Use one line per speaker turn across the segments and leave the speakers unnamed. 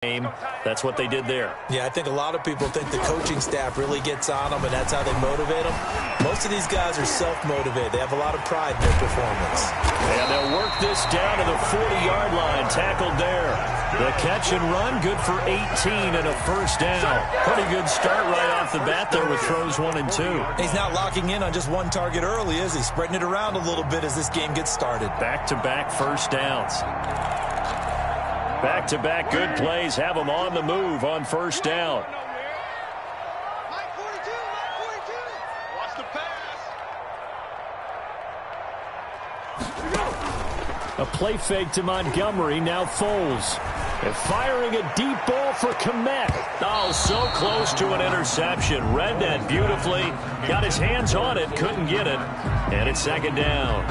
game. That's what they did there.
Yeah, I think a lot of people think the coaching staff really gets on them, and that's how they motivate them. Most of these guys are self-motivated. They have a lot of pride in their performance.
And they'll work this down to the 40-yard line. Tackled there. The catch and run, good for 18 and a first down. Pretty good start right off the bat there with throws 1 and 2.
He's not locking in on just one target early, is he? Spreading it around a little bit as this game gets started.
Back-to-back first downs. Back-to-back good plays have them on the move on first down.
Watch the pass.
A play fake to Montgomery, now Foles. And firing a deep ball for Komet. Oh, so close to an interception. Read that beautifully. Got his hands on it, couldn't get it. And it's second down.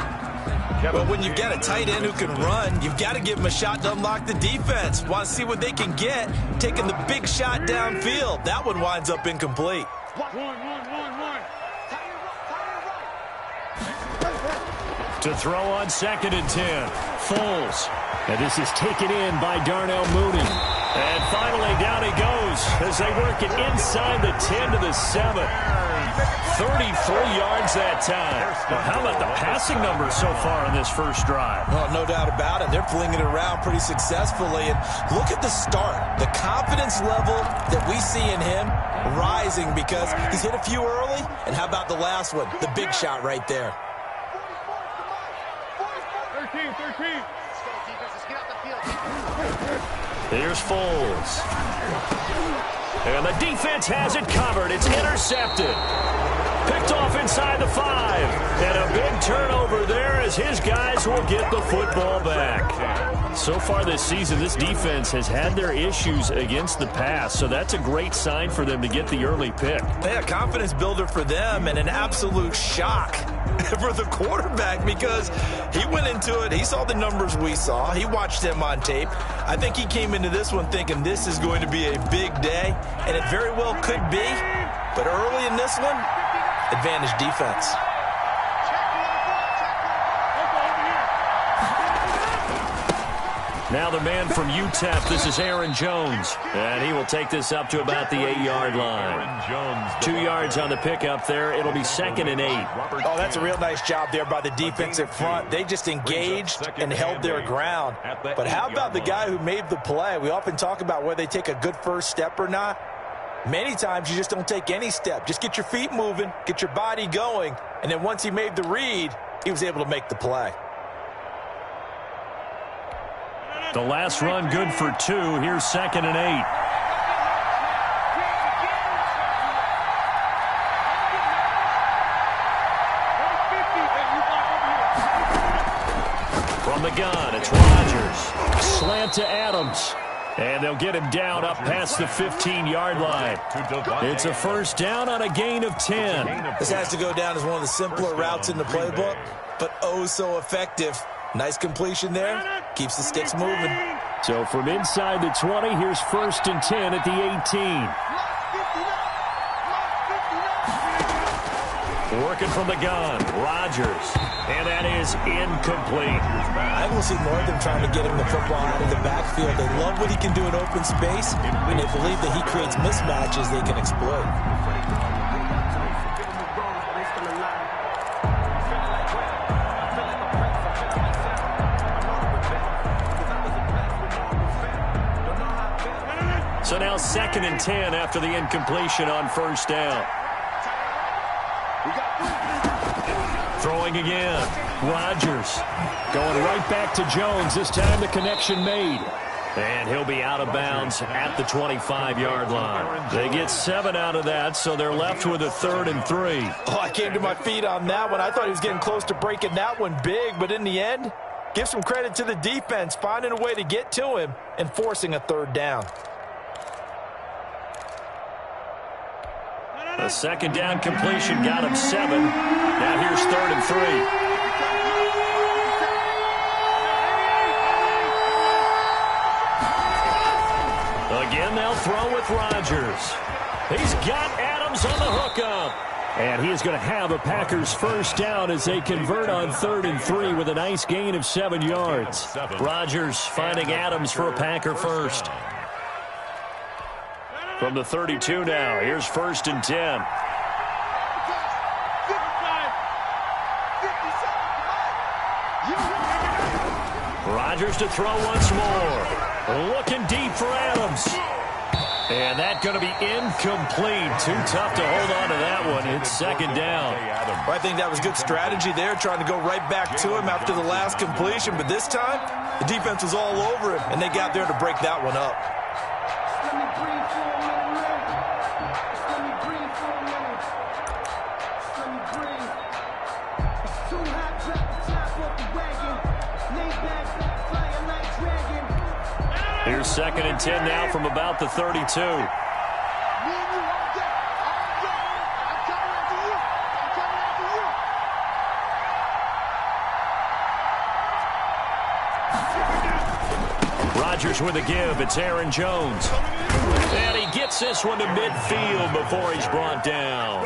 But when you've got a tight end who can run, you've got to give him a shot to unlock the defense. Want to see what they can get, taking the big shot downfield. That one winds up incomplete.
One.
To throw on second and 10. Foles. And this is taken in by Darnell Mooney. And finally down he goes as they work it inside the 10 to the 7. 33 yards that time. Well, how about the passing numbers so far in this first drive?
Oh, no doubt about it. They're flinging it around pretty successfully. And look at the start. The confidence level that we see in him rising because he's hit a few early. And how about the last one? The big shot right there.
13.
Here's Foles. And the defense has it covered. It's intercepted. Picked off inside the 5. And a big turnover there as his guys will get the football back. So far this season, this defense has had their issues against the pass. So that's a great sign for them to get the early pick.
Yeah, confidence builder for them and an absolute shock for the quarterback because he went into it. He saw the numbers we saw. He watched them on tape. I think he came into this one thinking this is going to be a big day, and it very well could be. But early in this one, advantage defense.
Now the man from UTEP, this is Aaron Jones. And he will take this up to about the 8-yard line. 2 yards on the pickup there. It'll be second and 8.
Oh, that's a real nice job there by the defensive front. They just engaged and held their ground. But how about the guy who made the play? We often talk about whether they take a good first step or not. Many times you just don't take any step. Just get your feet moving, get your body going. And then once he made the read, he was able to make the play.
The last run good for 2. Here's second and 8. From the gun, it's Rodgers. Slant to Adams. And they'll get him down up past the 15-yard line. It's a first down on a gain of 10.
This has to go down as one of the simpler routes in the playbook, but oh so effective. Nice completion there. Keeps the sticks moving.
So from inside the 20, here's first and 10 at the 18. Working from the gun, Rodgers. And that is incomplete.
I think we'll see more of them trying to get him the football out of the backfield. They love what he can do in open space, and they believe that he creates mismatches they can exploit.
So now second and 10 after the incompletion on first down. Throwing again. Rodgers going right back to Jones. This time the connection made. And he'll be out of bounds at the 25-yard line. They get 7 out of that, so they're left with a 3rd and 3.
Oh, I came to my feet on that one. I thought he was getting close to breaking that one big, but in the end, give some credit to the defense, finding a way to get to him and forcing a 3rd down.
A second down completion got him 7. Now here's 3rd and 3. Again, they'll throw with Rodgers. He's got Adams on the hookup. And he is going to have a Packers first down as they convert on 3rd and 3 with a nice gain of 7 yards. Rodgers finding Adams for a Packer first. From the 32 now, here's 1st and 10. Rodgers to throw once more. Looking deep for Adams. And that's going to be incomplete. Too tough to hold on to that one. It's 2nd down.
Well, I think that was good strategy there, trying to go right back to him after the last completion. But this time, the defense was all over him, and they got there to break that one up.
Here's 2nd and 10 now from about the 32. Rodgers with a give. It's Aaron Jones. And he gets this one to midfield before he's brought down.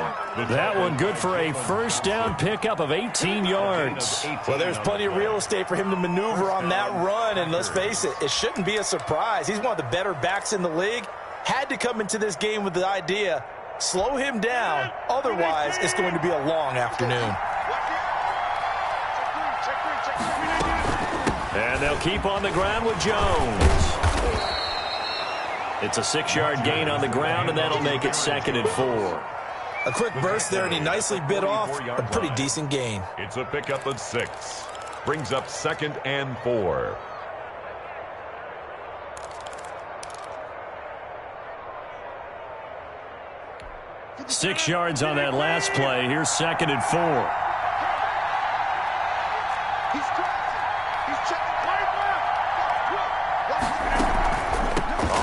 That one good for a 1st down pickup of 18 yards.
Well, there's plenty of real estate for him to maneuver on that run. And let's face it, it shouldn't be a surprise. He's one of the better backs in the league. Had to come into this game with the idea, slow him down. Otherwise, it's going to be a long afternoon.
And they'll keep on the ground with Jones. It's a 6-yard gain on the ground, and that'll make it 2nd and 4.
A quick burst there, and he nicely bit off a pretty decent gain.
It's a pickup of 6. Brings up 2nd and 4.
Six yards on that last play. Here's 2nd and 4.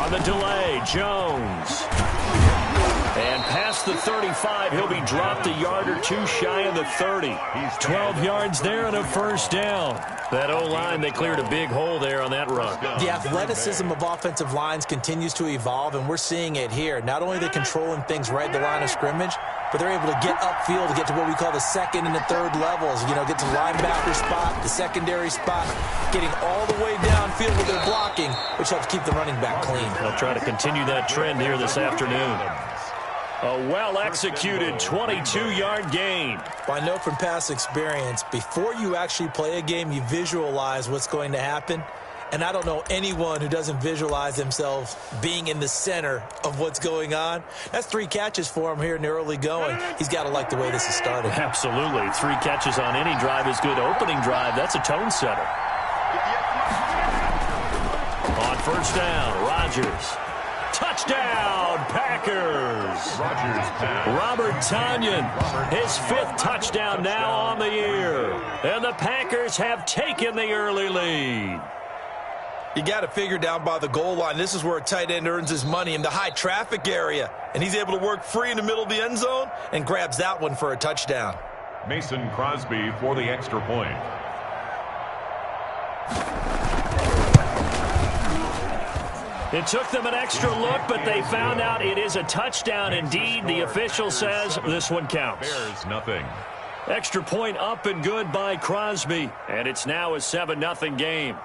On the delay, Jones. And past the 35, he'll be dropped a yard or two shy of the 30. 12 yards there and a 1st down. That O-line, they cleared a big hole there on that run.
The athleticism of offensive lines continues to evolve, and we're seeing it here. Not only are they controlling things right at the line of scrimmage, but they're able to get upfield to get to what we call the 2nd and the 3rd levels. You know, get to the linebacker spot, the secondary spot, getting all the way downfield with their blocking, which helps keep the running back clean.
They'll try to continue that trend here this afternoon. A well-executed 22-yard gain.
I know from past experience, before you actually play a game, you visualize what's going to happen. And I don't know anyone who doesn't visualize themselves being in the center of what's going on. That's 3 catches for him here in the early going. He's got to like the way this is started.
Absolutely. 3 catches on any drive is good. Opening drive, that's a tone setter. On 1st down, Rodgers. Touchdown, Packers. Robert Tonyan, his 5th touchdown now on the year. And the Packers have taken the early lead.
You got to figure down by the goal line. This is where a tight end earns his money, in the high traffic area. And he's able to work free in the middle of the end zone and grabs that one for a touchdown.
Mason Crosby for the extra point.
It took them an extra look, but they found out it is a touchdown indeed. The official says this one counts.
Bears nothing.
Extra point up and good by Crosby. And it's now a 7-0 game.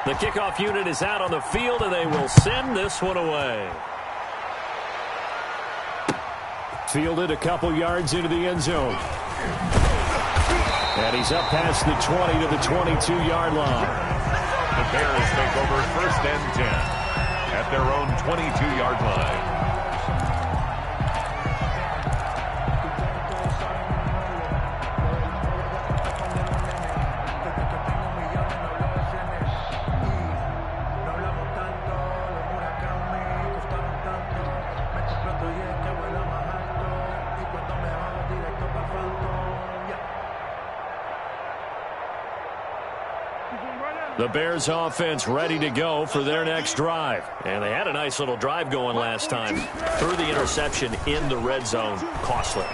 The kickoff unit is out on the field, and they will send this one away. Fielded a couple yards into the end zone. And he's up past the 20 to the 22-yard line.
The Bears take over 1st and 10 at their own 22-yard line.
The Bears offense ready to go for their next drive. And they had a nice little drive going last time. Threw the interception in the red zone. Costly.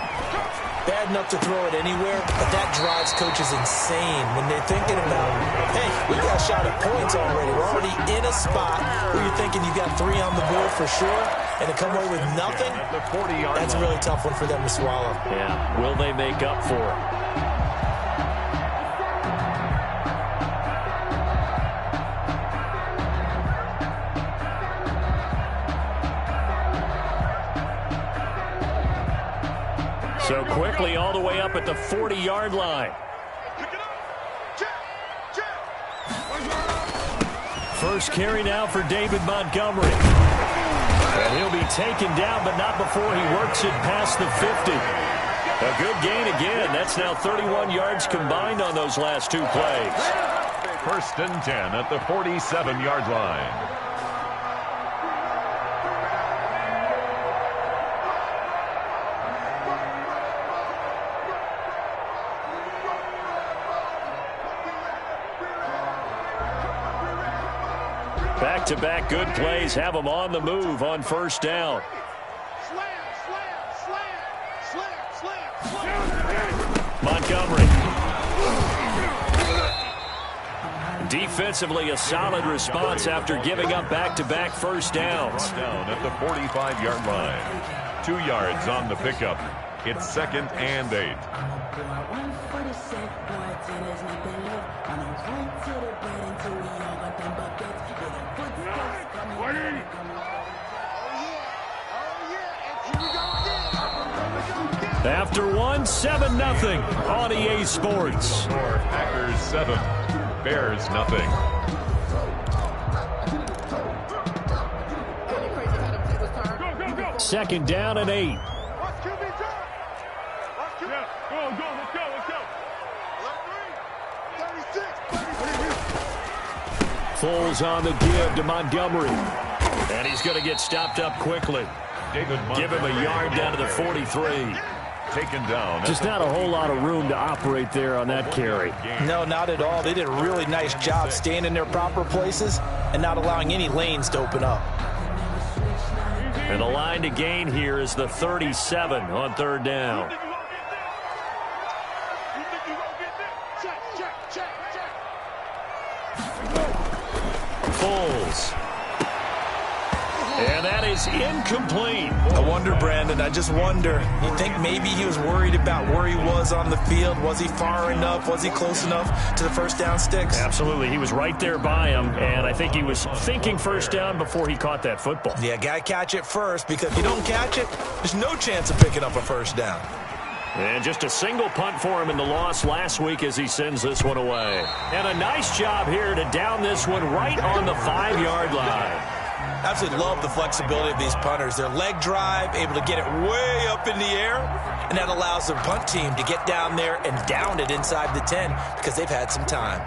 bad enough to throw it anywhere, but that drives coaches insane when they're thinking about, hey, we got a shot at points already. We're already in a spot where you're thinking you got 3 on the board for sure, and to come away with nothing, that's a really tough one for them to swallow.
Yeah, will they make up for it? So quickly all the way up at the 40-yard line. First carry now for David Montgomery. And he'll be taken down, but not before he works it past the 50. A good gain again. That's now 31 yards combined on those last 2 plays.
First and 10 at the 47-yard line.
Back-to-back good plays have them on the move on first down. Montgomery. Defensively, a solid response after giving up back-to-back first downs.
Down at the 45-yard line. 2 yards on the pickup. It's 2nd and 8.
After one, 7-0 on EA Sports.
Packers 7, Bears nothing.
Second down and 8. Foles on the give to Montgomery. And he's going to get stopped up quickly. Give him a yard down to the 43.
Taken down.
Just not a whole lot of room to operate there on that carry.
No, not at all. They did a really nice job staying in their proper places and not allowing any lanes to open up.
And the line to gain here is the 37 on third down. Foles. And that is incomplete.
I wonder, Brandon, I just wonder. You think maybe he was worried about where he was on the field? Was he far enough? Was he close enough to the first down sticks?
Absolutely. He was right there by him, and I think he was thinking first down before he caught that football.
Yeah, got to catch it first, because if you don't catch it, there's no chance of picking up a first down.
And just a single punt for him in the loss last week as he sends this one away. And a nice job here to down this one right on the 5-yard line.
Absolutely love the flexibility of these punters. Their leg drive, able to get it way up in the air, and that allows their punt team to get down there and down it inside the 10 because they've had some time.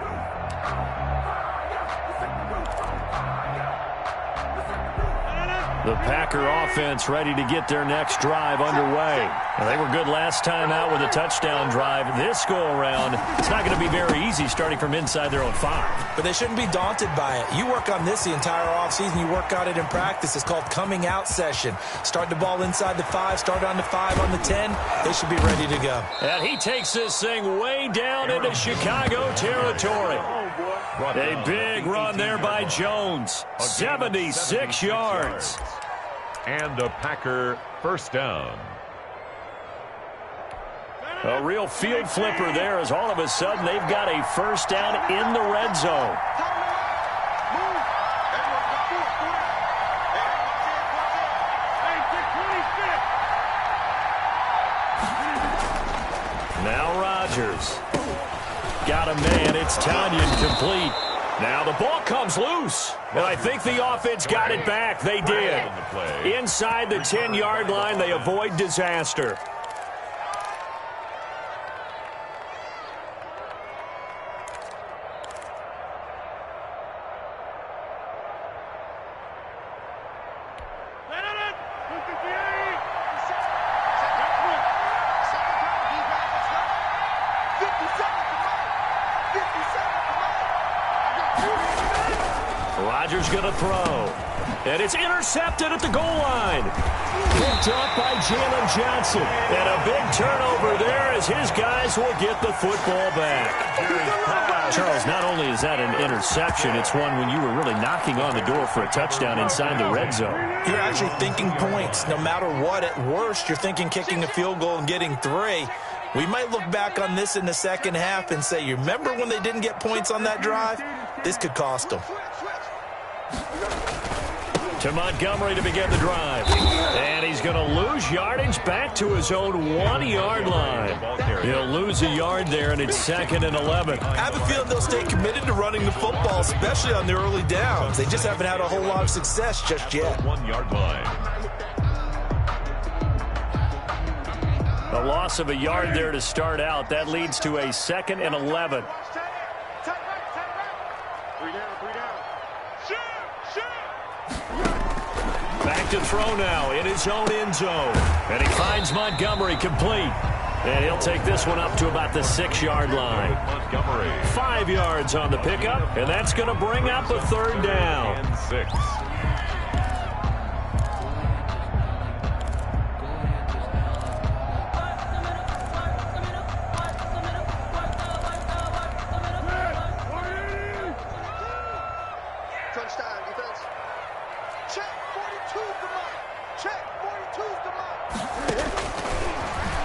The Packer offense ready to get their next drive underway. Well, they were good last time out with a touchdown drive. This go-around, it's not going to be very easy starting from inside their own 5.
But they shouldn't be daunted by it. You work on this the entire offseason. You work on it in practice. It's called coming out session. Start the ball inside the 5, start on the 5, on the 10. They should be ready to go.
And he takes this thing way down into Chicago territory. A big run there by Jones. 76 yards.
And a Packer first down.
A real field flipper there as all of a sudden they've got a first down in the red zone. Now Rodgers. Got a man. It's Tanyan complete. Now the ball comes loose. And I think the offense got it back. They did. Inside the 10-yard line, they avoid disaster. Rodgers going to throw. And it's intercepted at the goal line. Picked up by Jalen Johnson. And a big turnover there as his guys will get the football back. Charles, not only is that an interception, it's one when you were really knocking on the door for a touchdown inside the red zone.
You're actually thinking points. No matter what, at worst, you're thinking kicking a field goal and getting 3. We might look back on this in the second half and say, you remember when they didn't get points on that drive? This could cost them.
To Montgomery to begin the drive. And he's going to lose yardage back to his own 1-yard line. He'll lose a yard there, and it's 2nd and 11.
I have a feeling they'll stay committed to running the football, especially on the early downs. They just haven't had a whole lot of success just yet.
1-yard line.
A loss of a yard there to start out. That leads to a 2nd and 11. Back to throw now in his own end zone. And he finds Montgomery complete. And he'll take this one up to about the 6-yard line.
Montgomery.
5 yards on the pickup, and that's going to bring up a 3rd down.
And 6.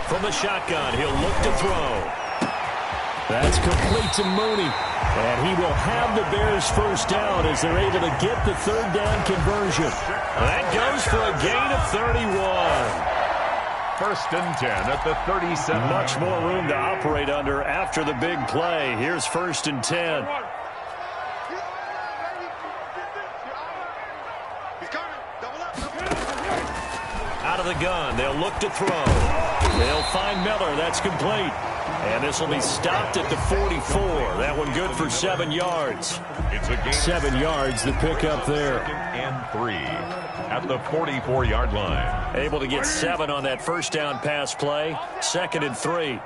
From the shotgun, he'll look to throw. That's complete to Mooney. And he will have the Bears first down as they're able to get the 3rd down conversion. That goes for a gain of 31.
1st and 10 at the 37.
Much more room to operate under after the big play. Here's 1st and 10. Out of the gun, they'll look to throw. They'll find Miller. That's complete. And this will be stopped at the 44. That one good for 7 yards.
It's a gain.
7 yards, the pickup there.
2nd and 3 at the 44-yard line.
Able to get 7 on that 1st down pass play. 2nd and 3.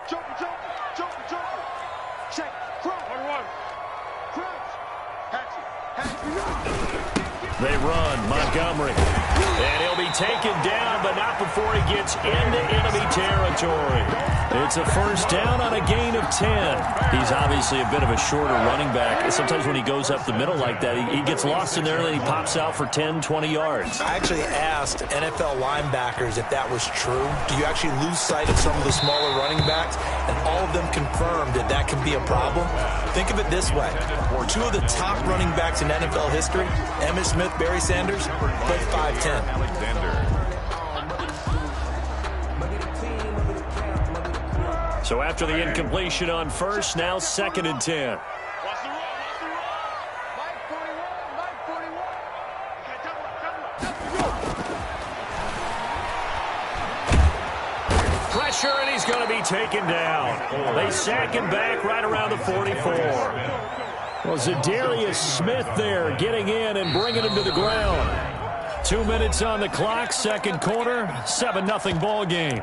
They run. Montgomery. And he'll be taken down, but not before he gets into enemy territory. It's a 1st down on a gain of 10. He's obviously a bit of a shorter running back. Sometimes when he goes up the middle like that, he gets lost in there, and then he pops out for 10, 20 yards.
I actually asked NFL linebackers if that was true. Do you actually lose sight of some of the smaller running backs? And all of them confirmed that that can be a problem. Think of it this way. 2 of the top running backs in NFL history, Emmitt Smith, Barry Sanders, both 5'10".
So after the incompletion on 1st, now 2nd and 10. Pressure, and he's going to be taken down. They sack him back right around the 44. Well, Zadarius Smith there getting in and bringing him to the ground. 2 minutes on the clock, 2nd quarter, 7-0 ball game.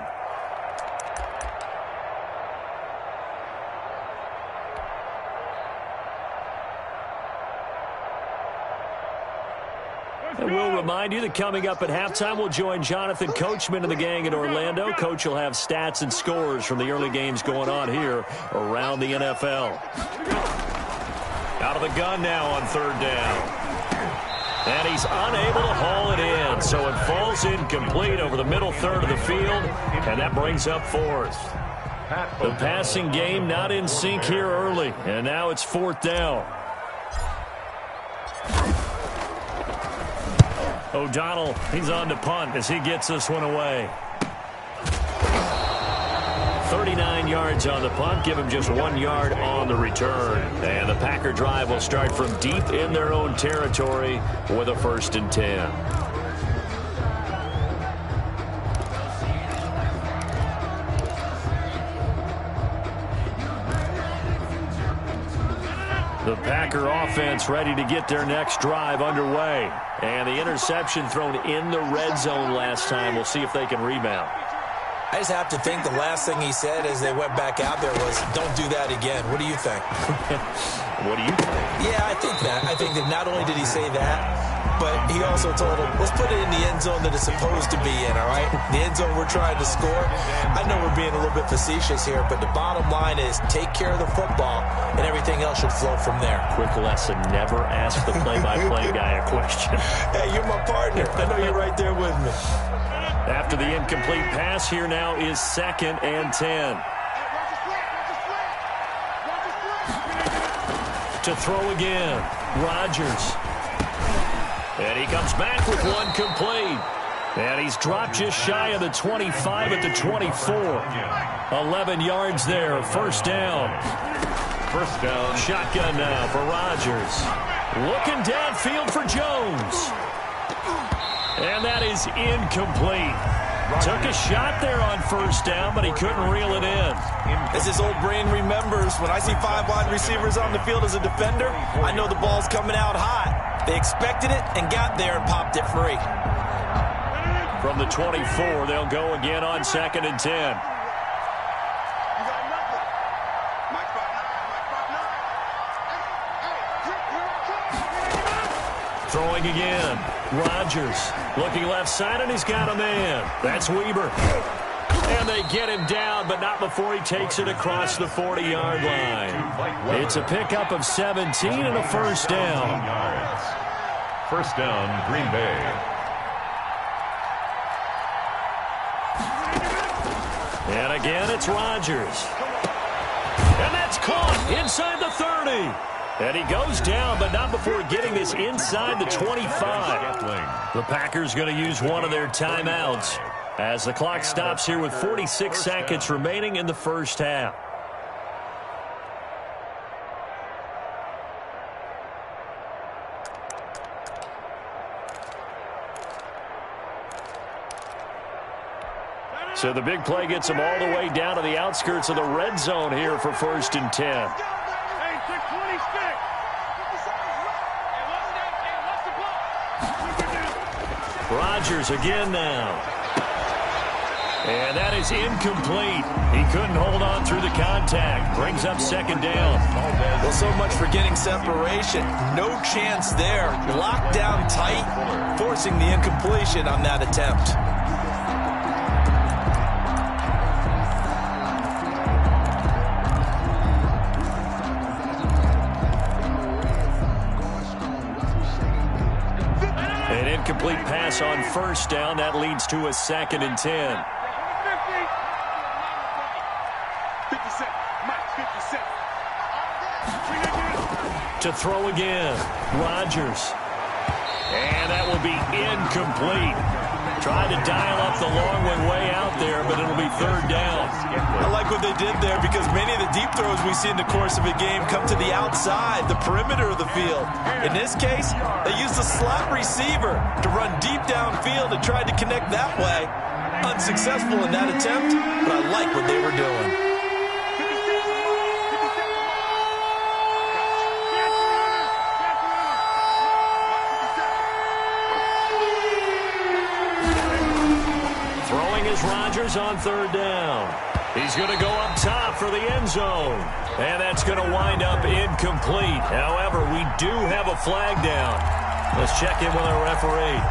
And we'll remind you that coming up at halftime, we'll join Jonathan Coachman and the gang in Orlando. Coach will have stats and scores from the early games going on here around the NFL. Out of the gun now on 3rd down. And he's unable to haul it in, so it falls incomplete over the middle 3rd of the field, and that brings up 4th. The passing game not in sync here early, and now it's 4th down. O'Donnell, he's on to punt as he gets this one away. 39 yards on the punt, give him just 1 yard on the return. And the Packer drive will start from deep in their own territory with a 1st and 10. The Packer offense ready to get their next drive underway. And the interception thrown in the red zone last time. We'll see if they can rebound.
I just have to think the last thing he said as they went back out there was, don't do that again. What do you think?
What do you think?
Yeah, I think that. I think that not only did he say that, but he also told him, let's put it in the end zone that it's supposed to be in, all right? The end zone we're trying to score. I know we're being a little bit facetious here, but the bottom line is take care of the football, and everything else should flow from there.
Quick lesson, never ask the play-by-play guy a question.
Hey, you're my partner. I know you're right there with me.
After the incomplete pass, here now is 2nd and 10. To throw again, Rodgers. And he comes back with one complete. And he's dropped just shy of the 25 at the 24. 11 yards there, first down.
First down.
Shotgun now for Rodgers. Looking downfield for Jones. And that is incomplete. Took a shot there on first down, but he couldn't reel it in.
As his old brain remembers, when I see 5 wide receivers on the field as a defender, I know the ball's coming out hot. They expected it and got there and popped it free.
From the 24, they'll go again on 2nd and 10. Throwing again. Rodgers looking left side, and he's got a man. That's Weber. And they get him down, but not before he takes it across the 40-yard line. It's a pickup of 17 and a first down.
First down, Green Bay.
And again, it's Rodgers. And that's caught inside the 30. And he goes down, but not before getting this inside the 25. The Packers going to use one of their timeouts as the clock stops here with 46 seconds remaining in the first half. So the big play gets them all the way down to the outskirts of the red zone here for 1st and 10. Rodgers again now. And that is incomplete. He couldn't hold on through the contact. Brings up 2nd down.
Well, so much for getting separation. No chance there. Locked down tight, forcing the incompletion on that attempt.
An incomplete pass on first down. That leads to a 2nd and 10. To throw again, Rodgers. And that will be incomplete. Tried to dial up the long one way out there, but it'll be 3rd down.
I like what they did there because many of the deep throws we see in the course of a game come to the outside, the perimeter of the field. In this case, they used a slot receiver to run deep downfield and tried to connect that way. Unsuccessful in that attempt, but I like what they were doing.
Rodgers on 3rd down. He's going to go up top for the end zone. And that's going to wind up incomplete. However, we do have a flag down. Let's check in with our referee.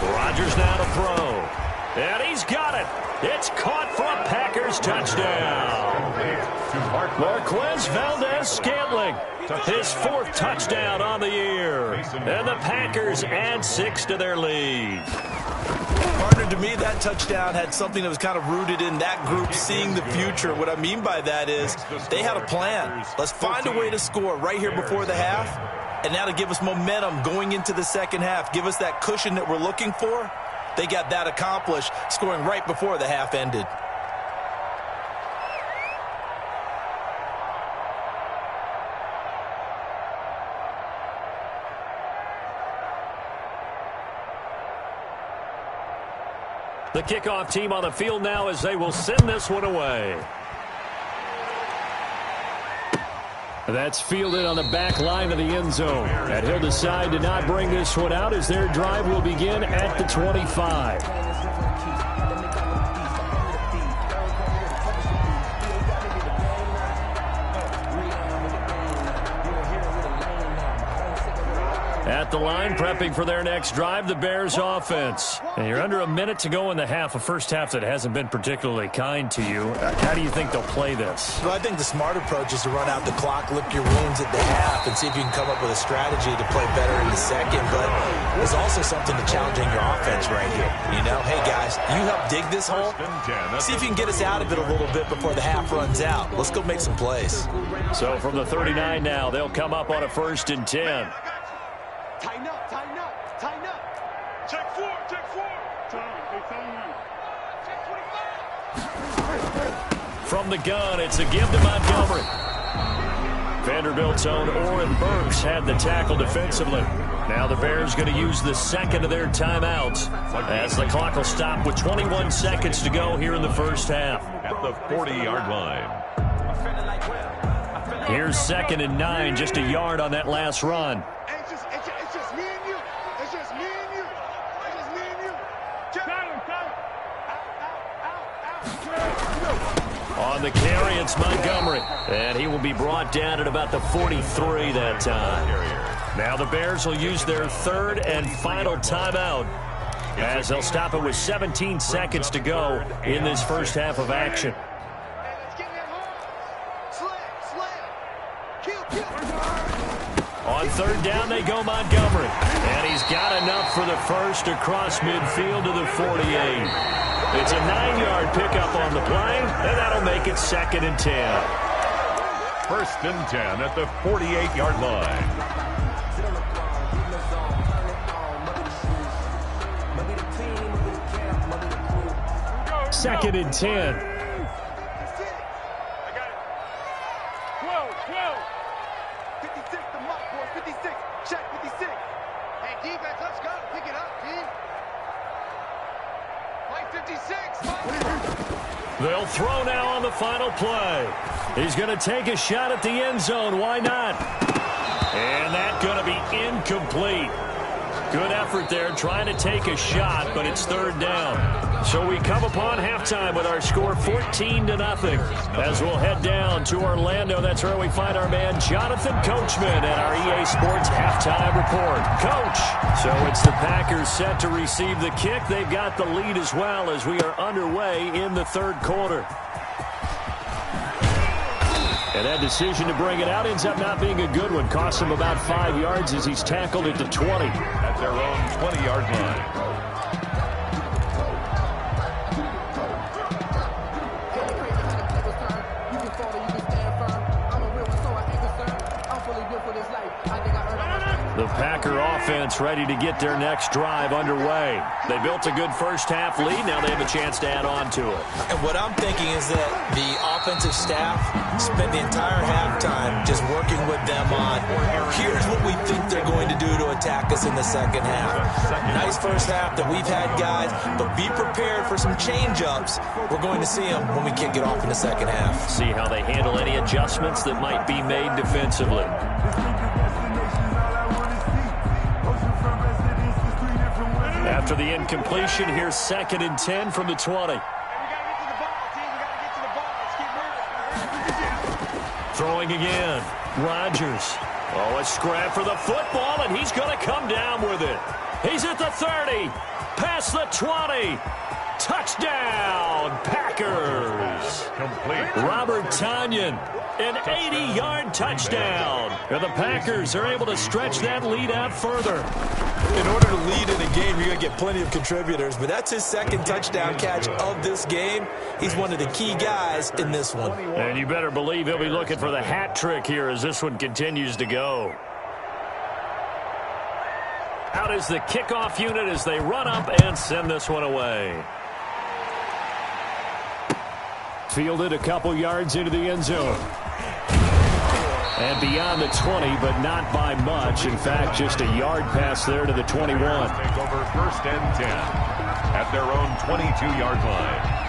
Rodgers now to throw. And he's got it. It's caught for a Packers touchdown. Marquez Valdez-Scantling, his 4th touchdown on the year. And the Packers add 6 to their lead.
Partner, to me, that touchdown had something that was kind of rooted in that group seeing the future. What I mean by that is they had a plan. Let's find a way to score right here before the half. And that'll give us momentum going into the second half. Give us that cushion that we're looking for. They got that accomplished, scoring right before the half ended.
The kickoff team on the field now as they will send this one away. That's fielded on the back line of the end zone. And he'll decide to not bring this one out as their drive will begin at the 25. At the line, prepping for their next drive, the Bears offense. And you're under a minute to go in the half, a first half that hasn't been particularly kind to you. How do you think they'll play this?
Well, I think the smart approach is to run out the clock, lick your wounds at the half, and see if you can come up with a strategy to play better in the second. But there's also something to challenging your offense right here. You know, hey, guys, you help dig this hole. See if you can get us out of it a little bit before the half runs out. Let's go make some plays.
So from the 39 now, they'll come up on a 1st and 10.
Tighten up, tighten up, tighten up. Check 4, check 4. Check 25.
From the gun, it's a give to Montgomery. Vanderbilt's own Oren Burks had the tackle defensively. Now the Bears going to use the second of their timeouts as the clock will stop with 21 seconds to go here in the first half.
At the 40-yard line.
Here's 2nd and 9, just a yard on that last run.
It's just me and you. It's just me and you. It's just me and you.
On the carry, it's Montgomery. And he will be brought down at about the 43 that time. Now the Bears will use their 3rd and final timeout as they'll stop it with 17 seconds to go in this first half of action. On 3rd down, they go Montgomery. And he's got enough for the first across midfield to the 48. It's a 9-yard pickup on the play, and that'll make it 2nd and 10.
1st and 10 at the 48-yard line.
2nd and 10. They'll throw now on the final play. He's going to take a shot at the end zone. Why not? And that's going to be incomplete. Good effort there trying to take a shot, but it's 3rd down. So we come upon halftime with our score 14-0. As we'll head down to Orlando, that's where we find our man Jonathan Coachman at our EA Sports halftime report. Coach, so it's the Packers set to receive the kick. They've got the lead as well as we are underway in the 3rd quarter. And that decision to bring it out ends up not being a good one. Cost him about 5 yards as he's tackled at the 20.
At their own 20-yard line.
The Packer offense ready to get their next drive underway. They built a good first half lead. Now they have a chance to add on to it.
And what I'm thinking is that the offensive staff spent the entire halftime just working with them on, here's what we think they're going to do to attack us in the second half. Nice first half that we've had, guys, but be prepared for some change-ups. We're going to see them when we kick it off in the second half.
See how they handle any adjustments that might be made defensively. After the incompletion, here's 2nd and 10 from the 20. Throwing again. Rodgers. Oh, a scrap for the football, and he's going to come down with it. He's at the 30. Past the 20. Touchdown, Packers.
Complete.
Robert Tonyan, an 80-yard touchdown. And the Packers are able to stretch that lead out further.
In order to lead in a game, you're going to get plenty of contributors, but that's his 2nd touchdown catch of this game. He's one of the key guys in this one.
And you better believe he'll be looking for the hat trick here as this one continues to go. Out is the kickoff unit as they run up and send this one away. Fielded a couple yards into the end zone. And beyond the 20, but not by much. In fact, just a yard pass there to the 21.
Take over 1st and 10. at their own 22-yard line.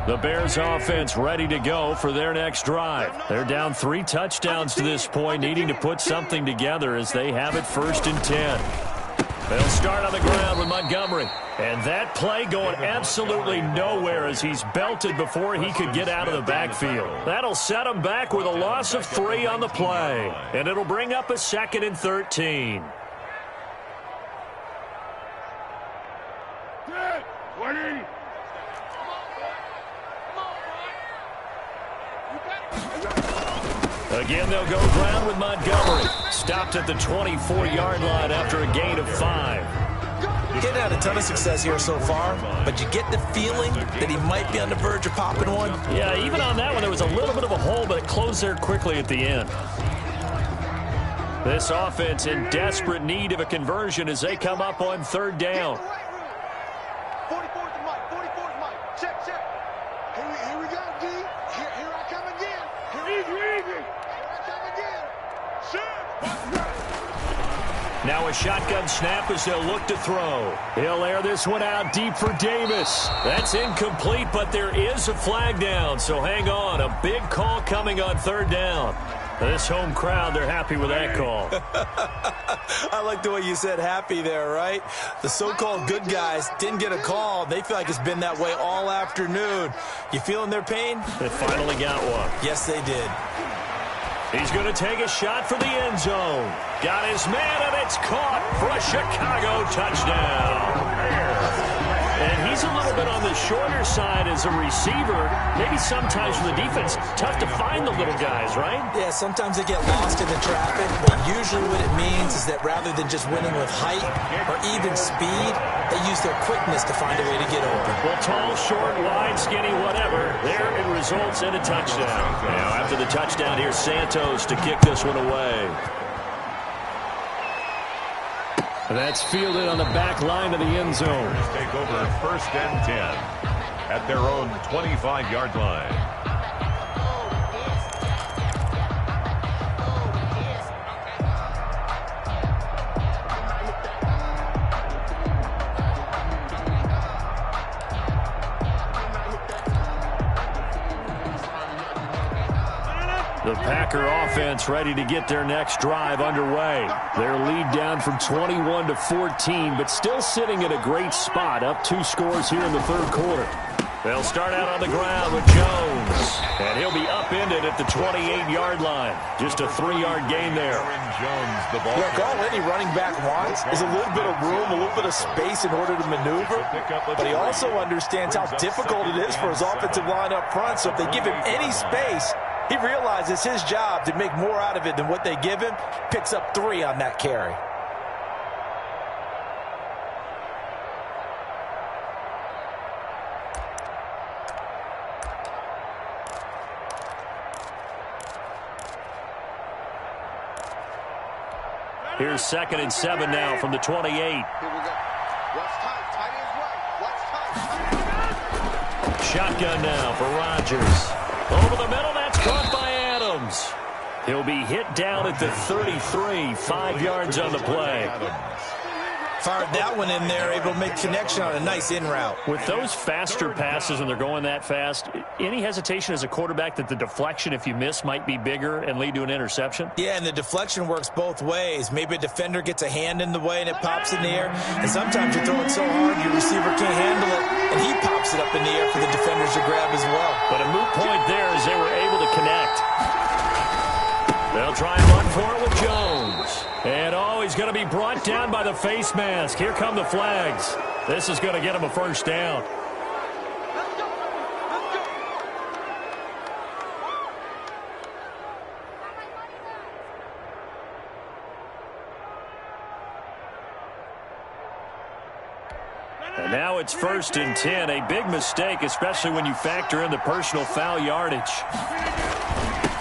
The Bears offense ready to go for their next drive. They're down 3 touchdowns to this point, needing to put something together as they have it 1st and 10. They'll start on the ground with Montgomery. And that play going absolutely nowhere as he's belted before he could get out of the backfield. That'll set him back with a loss of 3 on the play. And it'll bring up a 2nd and 13. Again, they'll go ground with Montgomery. Stopped at the 24-yard line after a gain of 5.
Getting had a ton of success here so far, but you get the feeling that he might be on the verge of popping one.
Yeah, even on that one, there was a little bit of a hole, but it closed there quickly at the end. This offense in desperate need of a conversion as they come up on 3rd down.
44th Mike, 44th Mike. Check, check. Here we go, D. Here I come again. Here I come again.
Now a shotgun snap as they'll look to throw. He'll air this one out deep for Davis. That's incomplete, but there is a flag down, so hang on. A big call coming on 3rd down. This home crowd, they're happy with that call.
I like the way you said happy there, right? The so-called good guys didn't get a call. They feel like it's been that way all afternoon. You feeling their pain?
They finally got one.
Yes, they did.
He's going to take a shot for the end zone. Got his man, and it's caught for a Chicago touchdown. And he's a little bit on the shorter side as a receiver. Maybe sometimes for the defense, tough to find the little guys, right?
Yeah, sometimes they get lost in the traffic, but usually what it means is that rather than just winning with height or even speed, they use their quickness to find a way to get open.
Well, tall, short, wide, skinny, whatever, there it results in a touchdown. Now, after the touchdown, here's Santos to kick this one away. That's fielded on the back line of the end zone.
Take over 1st and 10 at their own 25-yard line.
The Packer offense ready to get their next drive underway. Their lead down from 21 to 14, but still sitting at a great spot, up 2 scores here in the 3rd quarter. They'll start out on the ground with Jones, and he'll be upended at the 28-yard line. Just a 3-yard gain there.
Look, all any running back wants is a little bit of room, a little bit of space in order to maneuver, but he also understands how difficult it is for his offensive line up front, so if they give him any space, he realizes his job to make more out of it than what they give him, picks up 3 on that carry.
Here's 2nd and 7 now from the 28.
Here we go. What's tight? Tight is right. What's tight?
Shotgun now for Rodgers. Over the middle, that's caught by Adams. He'll be hit down at the 33, 5 yards on the play.
Fired that one in there, able to make connection on a nice in route.
With those faster passes when they're going that fast, any hesitation as a quarterback that the deflection, if you miss, might be bigger and lead to an interception?
Yeah, and the deflection works both ways. Maybe a defender gets a hand in the way and it pops in the air, and sometimes you're throwing so hard your receiver can't handle it, and he pops it up in the air for the defenders to grab as well.
But a moot point there as they were able to connect. They'll try and run for it with Jones. And, he's going to be brought down by the face mask. Here come the flags. This is going to get him a 1st down. And now it's 1st and 10. A big mistake, especially when you factor in the personal foul yardage.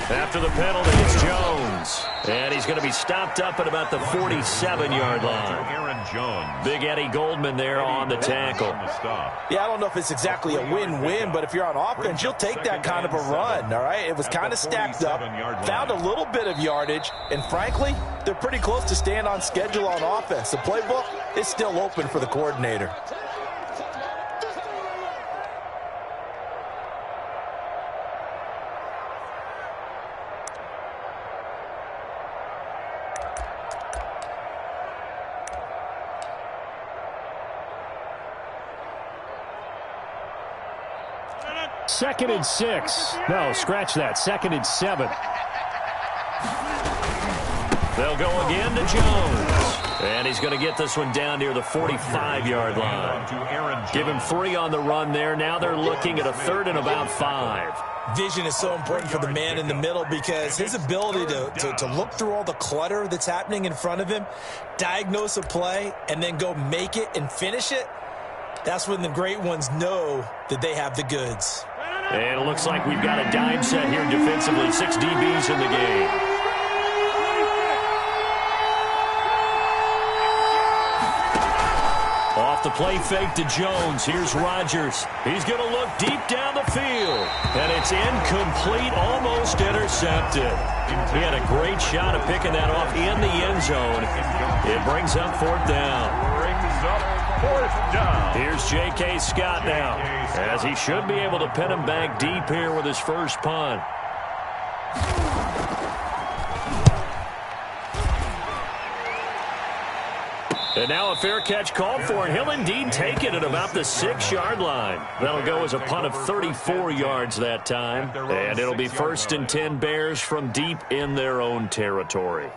After the penalty, it's Jones. And he's going to be stopped up at about the 47-yard line.
Aaron Jones.
Big Eddie Goldman there on the tackle.
Yeah, I don't know if it's exactly a win-win, but if you're on offense, you'll take that kind of a run, all right? It was kind of stacked up, found a little bit of yardage, and frankly, they're pretty close to staying on schedule on offense. The playbook is still open for the coordinator.
Second and 6. No, scratch that. Second and 7. They'll go again to Jones. And he's going to get this one down near the 45-yard line. Give him 3 on the run there. Now they're looking at a 3rd and about 5.
Vision is so important for the man in the middle because his ability to look through all the clutter that's happening in front of him, diagnose a play, and then go make it and finish it, that's when the great ones know that they have the goods.
And it looks like we've got a dime set here defensively. 6 DBs in the game. Off the play fake to Jones. Here's Rodgers. He's going to look deep down the field. And it's incomplete, almost intercepted. He had a great shot at picking that off in the end zone. It brings up 4th down. Here's J.K. Scott now, as he should be able to pin him back deep here with his first punt. And now a fair catch called for, and he'll indeed take it at about the 6-yard line. That'll go as a punt of 34 yards that time, and it'll be 1st and 10 Bears from deep in their own territory.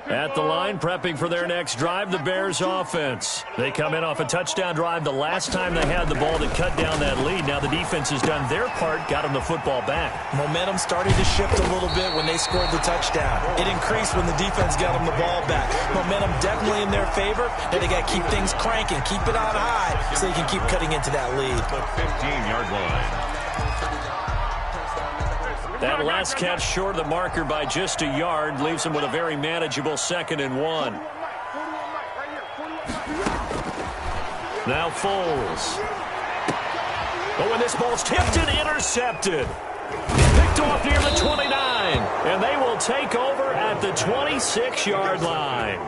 At the line, prepping for their next drive, the Bears offense. They come in off a touchdown drive the last time they had the ball that cut down that lead. Now the defense has done their part, got them the football back.
Momentum started to shift a little bit when they scored the touchdown. It increased when the defense got them the ball back. Momentum definitely in their favor. Now they got to keep things cranking, keep it on high so they can keep cutting into that lead.
The 15-yard line.
That last catch short of the marker by just a yard leaves him with a very manageable 2nd and 1. Now Foles. Oh, and this ball's tipped and intercepted. Picked off near the 29. And they will take over at the 26-yard line.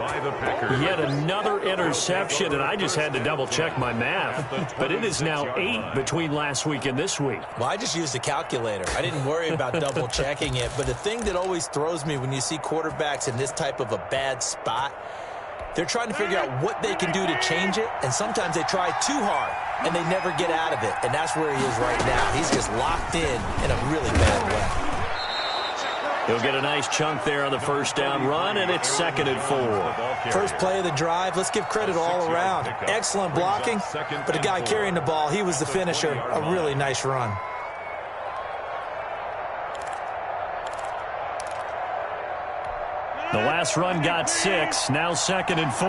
Yet another interception, and I just had to double-check my math. But it is now 8 between last week and this week.
Well, I just used a calculator. I didn't worry about double-checking it. But the thing that always throws me when you see quarterbacks in this type of a bad spot, they're trying to figure out what they can do to change it, and sometimes they try too hard, and they never get out of it. And that's where he is right now. He's just locked in a really bad way.
He'll get a nice chunk there on the first down run, and it's 2nd and 4.
First play of the drive, let's give credit all around. Excellent blocking, but the guy carrying the ball, he was the finisher. A really nice run.
The last run got 6, now 2nd and 4.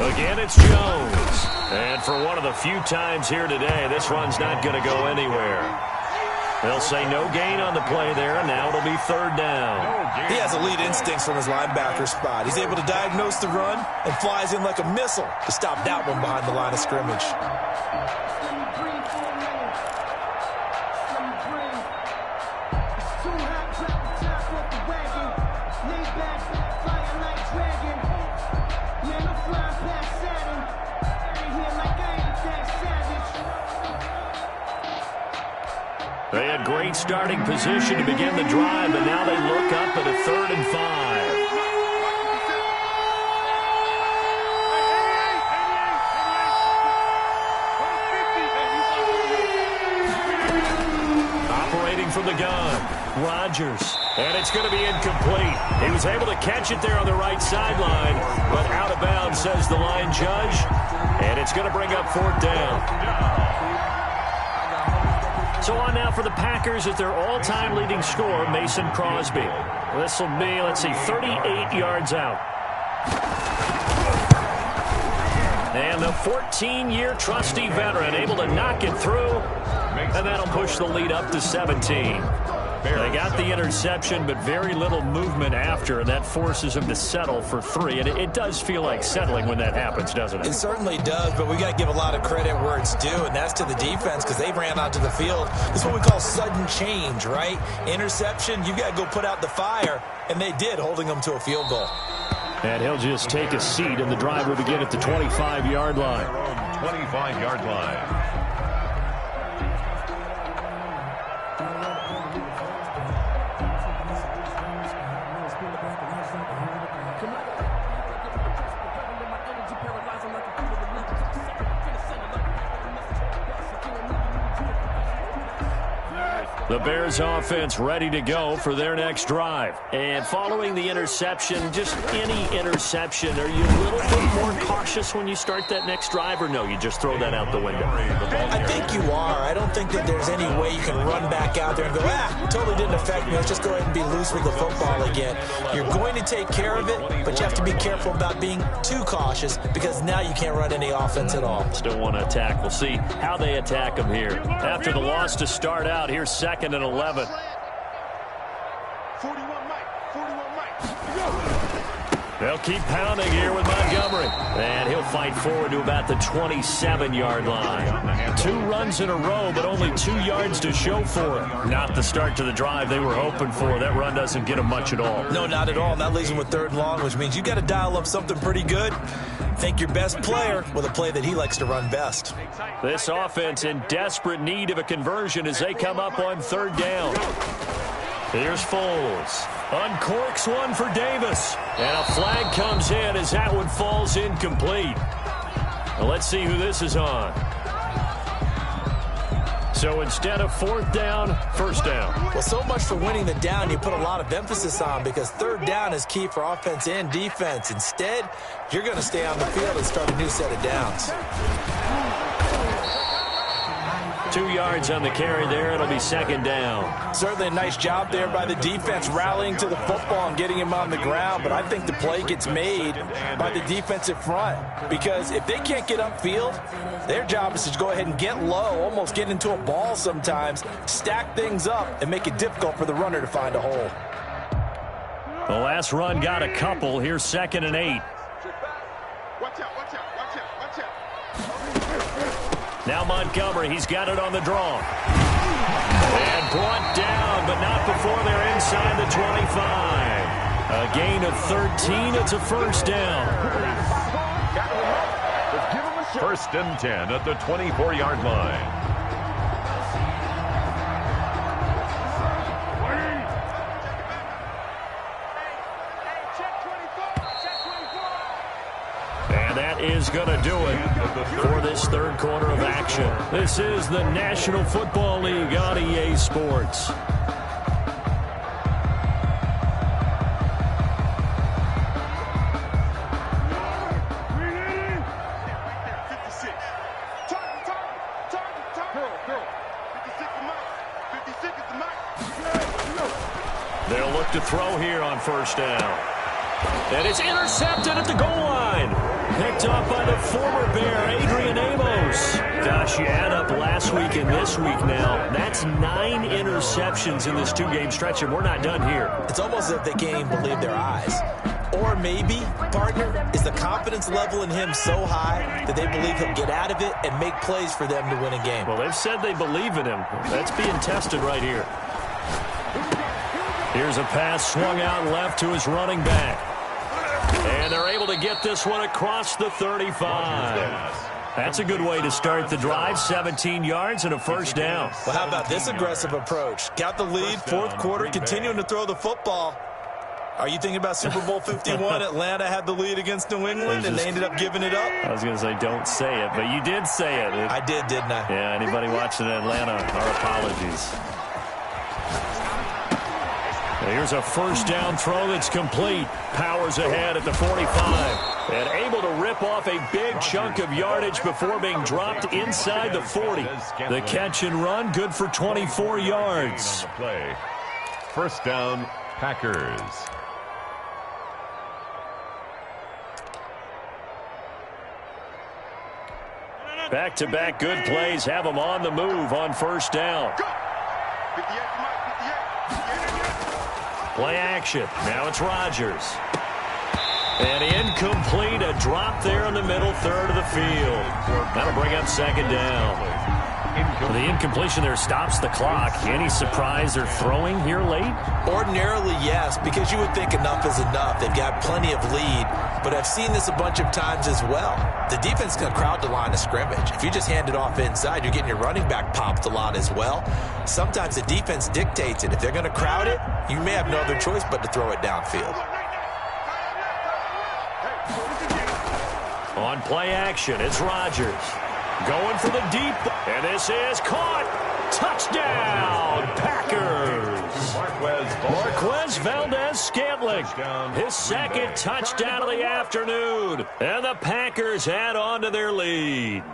Again, it's Jones. And for one of the few times here today, this run's not going to go anywhere. They'll say no gain on the play there, and now it'll be 3rd down.
He has elite instincts from his linebacker spot. He's able to diagnose the run and flies in like a missile to stop that one behind the line of scrimmage.
They had great starting position to begin the drive, but now they look up at a 3rd and 5. Operating from the gun, Rodgers. And it's going to be incomplete. He was able to catch it there on the right sideline, but out of bounds, says the line judge. And it's going to bring up 4th down. So on now for the Packers at their all-time leading scorer, Mason Crosby. This will be, let's see, 38 yards out. And And the 14-year trusty veteran able to knock it through, and that'll push the lead up to 17. They got the interception, but very little movement after, and that forces him to settle for 3. And it does feel like settling when that happens, doesn't it?
It certainly does, but we got to give a lot of credit where it's due, and that's to the defense because they ran onto the field. It's what we call sudden change, right? Interception, you got to go put out the fire, and they did, holding them to a field goal.
And he'll just take a seat, and the drive will begin at the 25-yard line.
25-yard line.
The Bears offense ready to go for their next drive. And following the interception, just any interception, are you a little bit more cautious when you start that next drive, or no, you just throw that out the window?
I think you are. I don't think that there's any way you can run back out there and go, totally didn't affect me. Let's just go ahead and be loose with the football again. You're going to take care of it, but you have to be careful about being too cautious because now you can't run any offense at all.
Still want to attack. We'll see how they attack them here. After the loss to start out, here's second and 11.
41 Mike.
They'll keep pounding here with Montgomery. And he'll fight forward to about the 27-yard line. 2 runs in a row, but only 2 yards to show for it. Not the start to the drive they were hoping for. That run doesn't get them much at all.
No, not at all. And that leaves them with 3rd and long, which means you got to dial up something pretty good. Think your best player with a play that he likes to run best.
This offense in desperate need of a conversion as they come up on 3rd down. Here's Foles. Uncorks one for Davis. And a flag comes in as that one falls incomplete. Well, let's see who this is on. So instead of 4th down, 1st down.
Well, so much for winning the down you put a lot of emphasis on because 3rd down is key for offense and defense. Instead, you're going to stay on the field and start a new set of downs.
2 yards on the carry there. It'll be 2nd down.
Certainly a nice job there by the defense rallying to the football and getting him on the ground, but I think the play gets made by the defensive front because if they can't get upfield, their job is to go ahead and get low, almost get into a ball sometimes, stack things up, and make it difficult for the runner to find a hole.
The last run got a couple. Here's 2nd and 8.
Watch out.
Now Montgomery, he's got it on the draw. And brought down, but not before they're inside the 25. A gain of 13. It's a 1st down.
1st and 10 at the 24-yard line.
That is going to do it for this 3rd quarter of action. This is the National Football League on EA Sports. They'll look to throw here on 1st down. And it's intercepted at the goal line. Picked up by the former Bear, Adrian Amos. Gosh, you add up last week and this week now. That's 9 interceptions in this 2-game stretch, and we're not done here.
It's almost as if they can't even believe their eyes. Or maybe, partner, is the confidence level in him so high that they believe he'll get out of it and make plays for them to win a game.
Well, they've said they believe in him. That's being tested right here. Here's a pass swung out left to his running back. And they're able to get this one across the 35. That's a good way to start the drive. 17 yards and a 1st down.
Well, how about this aggressive approach? Got the lead, 4th quarter, continuing to throw the football. Are you thinking about Super Bowl 51? Atlanta had the lead against New England, and they ended up giving it up?
I was going to say don't say it, but you did say it.
I did, didn't I?
Yeah, anybody watching Atlanta, our apologies. Here's a 1st down throw that's complete. Powers ahead at the 45. And able to rip off a big chunk of yardage before being dropped inside the 40. The catch and run, good for 24 yards.
1st down, Packers.
Back-to-back good plays have them on the move on first down. Play action. Now it's Rodgers. And incomplete, a drop there in the middle third of the field. That'll bring up second down. The incompletion there stops the clock. Any surprise they're throwing here late?
Ordinarily, yes, because you would think enough is enough. They've got plenty of lead, but I've seen this a bunch of times as well. The defense is going to crowd the line of scrimmage. If you just hand it off inside, you're getting your running back popped a lot as well. Sometimes the defense dictates it. If they're going to crowd it, you may have no other choice but to throw it downfield.
On play action, it's Rodgers. Going for the deep, and this is caught. Touchdown, Packers. Marquez Valdez-Scantling, his second touchdown of the afternoon. And the Packers add on to their lead.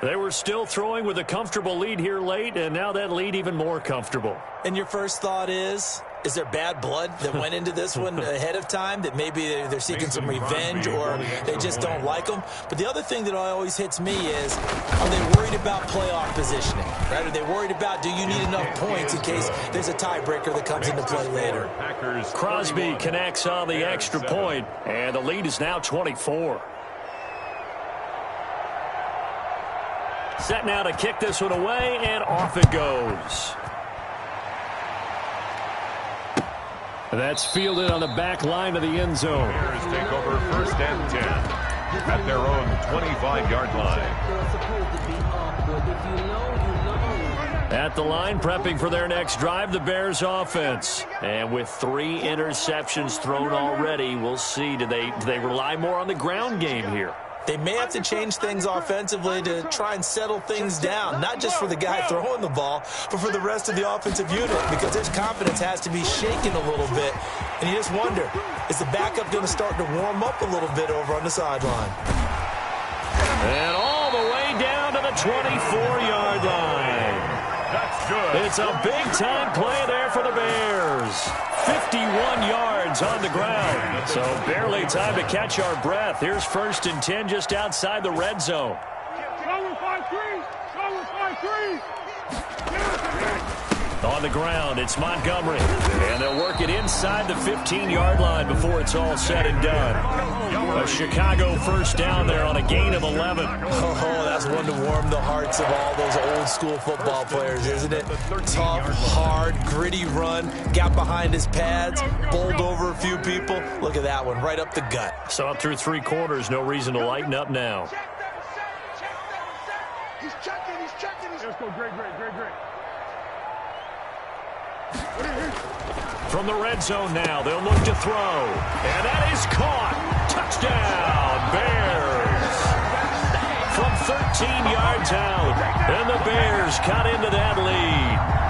They were still throwing with a comfortable lead here late, and now that lead even more comfortable.
And your first thought is there bad blood that went into this one ahead of time, that maybe they're seeking some revenge or they just don't like them? But the other thing that always hits me is, are they worried about playoff positioning? Right? Are they worried about, do you need enough points in case there's a tiebreaker that comes into play later?
Crosby connects on the extra point, and the lead is now 24. Set now to kick this one away, and off it goes. That's fielded on the back line of the end zone.
Bears take over first and 10 at their own 25-yard line.
At the line, prepping for their next drive, the Bears offense. And with 3 interceptions thrown already, we'll see, do they rely more on the ground game here?
They may have to change things offensively to try and settle things down, not just for the guy throwing the ball, but for the rest of the offensive unit, because their confidence has to be shaken a little bit. And you just wonder, is the backup going to start to warm up a little bit over on the sideline?
And all the way down to the 24-yard line.
That's good.
It's a big-time play there for the Bears. 51 yards on the ground. So barely time to catch our breath. Here's first and 10 just outside the red zone. On the ground, it's Montgomery. And they'll work it inside the 15-yard line before it's all said and done. A Chicago first down there on a gain of 11.
Oh, that's one to warm the hearts of all those old-school football players, isn't it? Tough, hard, gritty run. Got behind his pads, bowled over a few people. Look at that one, right up the gut.
So up through 3 quarters, no reason to lighten up now.
He's checking. Let's go, great.
From the red zone now, they'll look to throw. And that is caught. Touchdown, Bears. From 13 yards out. And the Bears cut into that lead.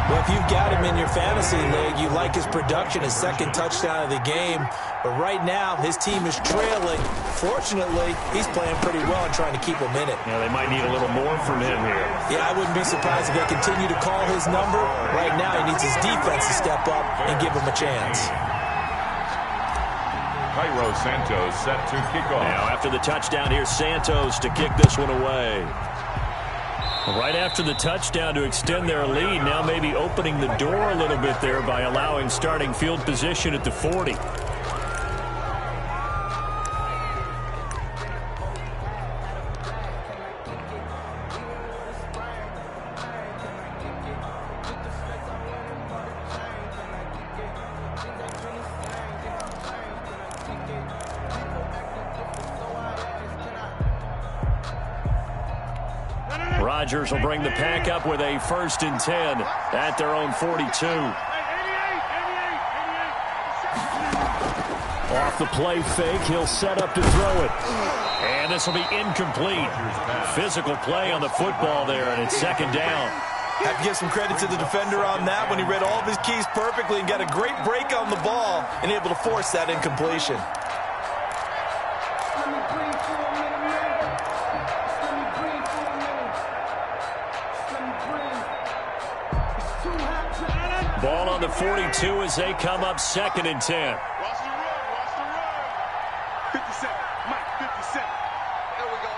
Well, if you've got him in your fantasy league, you like his production, his second touchdown of the game. But right now, his team is trailing. Fortunately, he's playing pretty well and trying to keep him in it.
Yeah, they might need a little more from him here.
Yeah, I wouldn't be surprised if they continue to call his number. Right now, he needs his defense to step up and give him a chance.
Cairo Santos set to kick off.
Now, after the touchdown, here's Santos to kick this one away. Right after the touchdown to extend their lead, now maybe opening the door a little bit there by allowing starting field position at the 40. Rodgers will bring the pack up with a first and 10 at their own 42. Off the play fake, he'll set up to throw it. And this will be incomplete. Physical play on the football there, and it's second down.
Have to give some credit to the defender on that when he read all of his keys perfectly and got a great break on the ball and able to force that incompletion.
Ball on the 42 as they come up second and 10.
Watch the run. 50 seconds. Mike, 50 seconds. Here we go.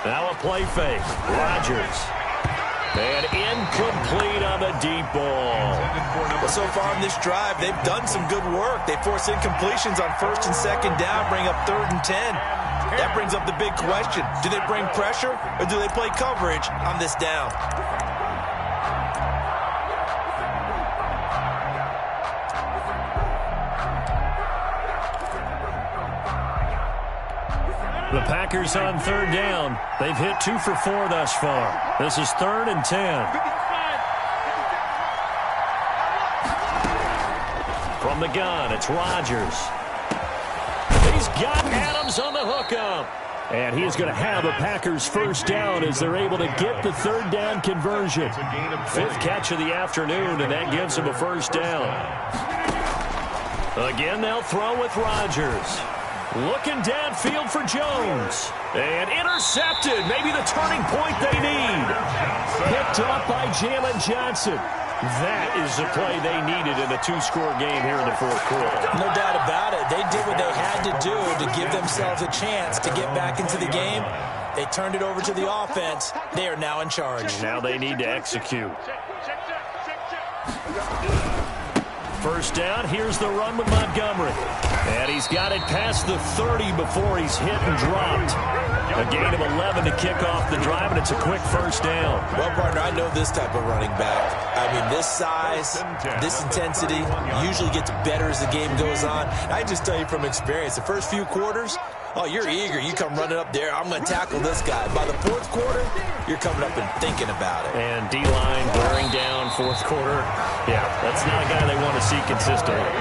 Now a play fake. Rodgers. And incomplete on the deep ball.
Well, so far in this drive, they've done some good work. They force incompletions on 1st and 2nd down, bring up 3rd and 10. That brings up the big question. Do they bring pressure or do they play coverage on this down?
The Packers on 3rd down. They've hit 2 for 4 thus far. This is 3rd and 10. From the gun, it's Rodgers. He's got Adams on the hookup. And he is going to have a Packers 1st down as they're able to get the 3rd down conversion. 5th catch of the afternoon, and that gives him a 1st down. Again, they'll throw with Rodgers. Looking downfield for Jones. And intercepted. Maybe the turning point they need. Picked off by Jalen Johnson. That is the play they needed in a 2-score game here in the 4th quarter.
No doubt about it. They did what they had to do to give themselves a chance to get back into the game. They turned it over to the offense. They are now in charge.
Now they need to execute. 1st down, here's the run with Montgomery. And he's got it past the 30 before he's hit and dropped. A gain of 11 to kick off the drive, and it's a quick 1st down.
Well, partner, I know this type of running back. I mean, this size, this intensity usually gets better as the game goes on. I just tell you from experience, the first few quarters, oh, you're eager. You come running up there. I'm going to tackle this guy. By the 4th quarter, you're coming up and thinking about it.
And D-line wearing down 4th quarter. Yeah, that's not a guy they want to see consistently.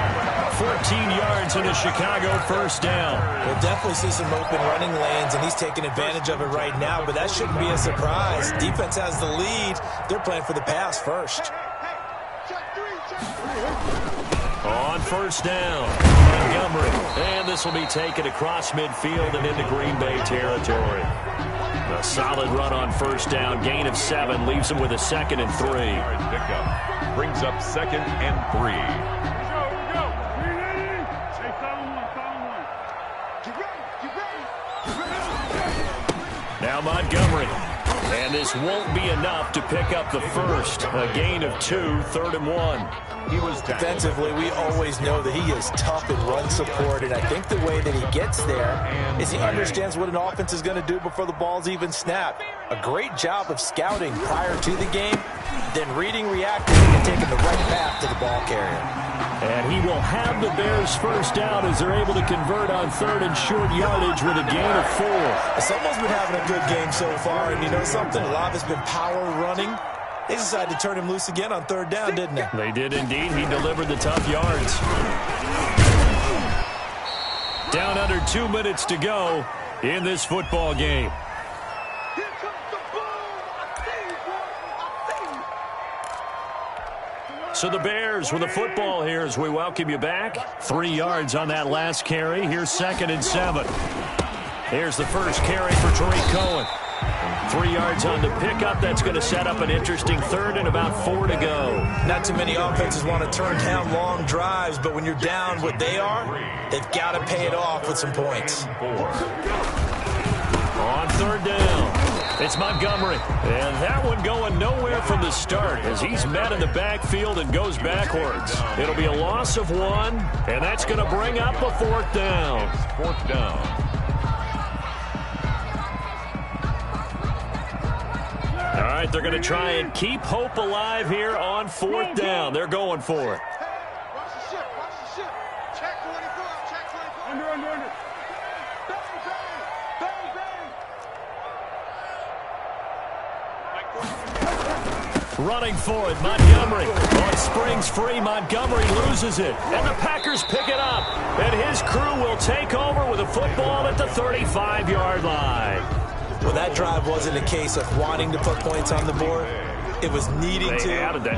14 yards in the Chicago 1st down.
We'll definitely see some open running lanes, and he's taking advantage of it right now, but that shouldn't be a surprise. Defense has the lead. They're playing for the pass first.
On 1st down, Montgomery. And this will be taken across midfield and into Green Bay territory. A solid run on 1st down. Gain of 7 leaves him with a 2nd and 3.
Pickup brings up 2nd and 3.
Now Montgomery. And this won't be enough to pick up the 1st. A gain of 2, 3rd and 1.
Defensively, we always know that he is tough in run support, and I think the way that he gets there is he understands what an offense is going to do before the ball's even snapped. A great job of scouting prior to the game, then reading, reacting, and taking the right path to the ball carrier.
And he will have the Bears 1st down as they're able to convert on 3rd and short yardage with a gain of 4.
Someone's been having a good game so far, and you know something? A lot has been power running. They decided to turn him loose again on 3rd down, didn't they?
They did indeed. He delivered the tough yards. Down under 2 minutes to go in this football game. So the Bears with the football here as we welcome you back. 3 yards on that last carry. Here's 2nd and 7. Here's the first carry for Tariq Cohen. 3 yards on the pickup. That's going to set up an interesting 3rd and about 4 to go.
Not too many offenses want to turn down long drives, but when you're down what they are, they've got to pay it off with some points.
On 3rd down, it's Montgomery. And that one going nowhere from the start as he's met in the backfield and goes backwards. It'll be a loss of 1, and that's going to bring up a 4th down.
4th down.
All right, they're going to try and keep hope alive here on 4th down. They're going for it.
Watch the ship. Watch the ship. Check 24. Check 24. Under. Bang, bang.
Running for it, Montgomery. Oh, it springs free. Montgomery loses it. And the Packers pick it up. And his crew will take over with a football at the 35-yard line.
Well, that drive wasn't a case of wanting to put points on the board. It was needing to,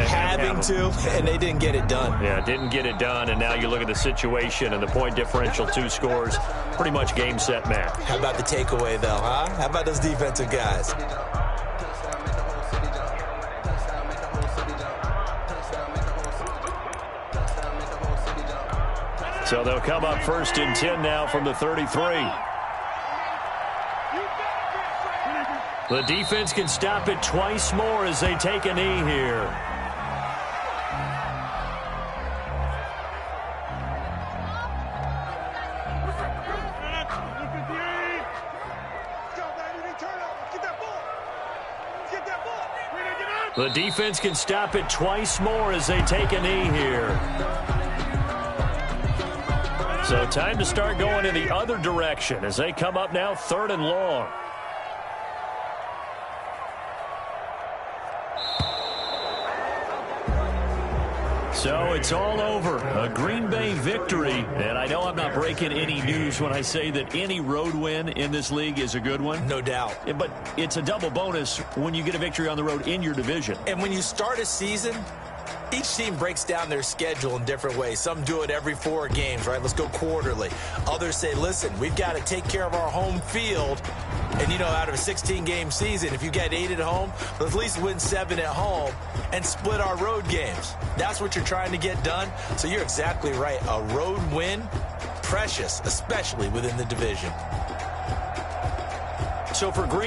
having to, and they didn't get it done.
Yeah, didn't get it done, and now you look at the situation and the point differential, 2 scores, pretty much game, set, match.
How about the takeaway, though, huh? How about those defensive guys?
So they'll come up 1st and 10 now from the 33. The defense can stop it twice more as they take a knee here. The defense can stop it twice more as they take a knee here. So time to start going in the other direction as they come up now 3rd and long. So it's all over. A Green Bay victory. And I know I'm not breaking any news when I say that any road win in this league is a good one.
No doubt.
But it's a double bonus when you get a victory on the road in your division.
And when you start a season, each team breaks down their schedule in different ways. Some do it every 4 games, right? Let's go quarterly. Others say, listen, we've got to take care of our home field. And, you know, out of a 16-game season, if you get 8 at home, let's at least win 7 at home and split our road games. That's what you're trying to get done. So you're exactly right. A road win, precious, especially within the division.
So for Green